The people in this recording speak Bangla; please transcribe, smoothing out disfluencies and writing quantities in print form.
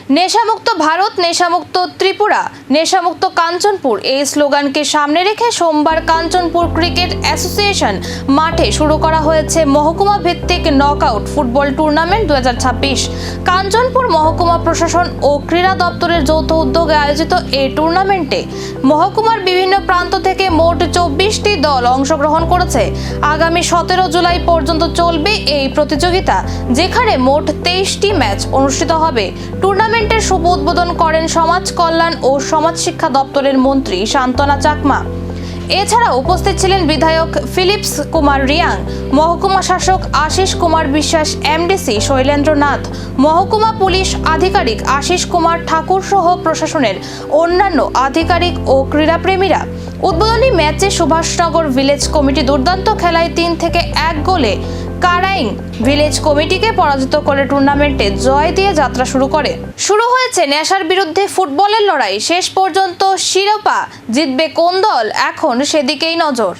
নেশামুক্ত ভারত, নেশামুক্ত ত্রিপুরা, নেশামুক্ত কাঞ্চনপুর এই স্লোগানকে সামনে রেখে সোমবার কাঞ্চনপুর ক্রিকেট অ্যাসোসিয়েশন মাঠে শুরু করা হয়েছে মহকুমা ভিত্তিক নকআউট ফুটবল টুর্নামেন্ট 2026। কাঞ্চনপুর মহকুমা প্রশাসন ও ক্রীড়া দপ্তরের যৌথ উদ্যোগে আয়োজিত এই টুর্নামেন্টে মহকুমার বিভিন্ন প্রান্ত থেকে মোট 24টি দল অংশগ্রহণ করেছে। আগামী 17 জুলাই পর্যন্ত চলবে এই প্রতিযোগিতা, যেখানে মোট 23টি ম্যাচ অনুষ্ঠিত হবে। টুর্নামেন্টের শুভ উদ্বোধন করেন সমাজ কল্যাণ ও সমাজ শিক্ষা দপ্তরের মন্ত্রী শান্তনা চাকমা। এছাড়া উপস্থিত ছিলেন বিধায়ক ফিলিপস কুমার রিয়াং, মহকুমা শাসক আশিস কুমার বিশ্বাস, এমডিসি শৈলেন্দ্র নাথ, মহকুমা পুলিশ আধিকারিক আশিস কুমার ঠাকুর সহ প্রশাসনের অন্যান্য আধিকারিক ও ক্রীড়াপ্রেমীরা। উদ্বোধনী ম্যাচে সুভাষনগর ভিলেজ কমিটি দুর্দান্ত খেলায় 3-1 গোলে কারাইং ভিলেজ কমিটিকে পরাজিত করে টুর্নামেন্টে জয় দিয়ে যাত্রা শুরু হয়েছে নেশার বিরুদ্ধে ফুটবলের লড়াই। শেষ পর্যন্ত শিরোপা জিতবে কোন দল, এখন সেদিকেই নজর।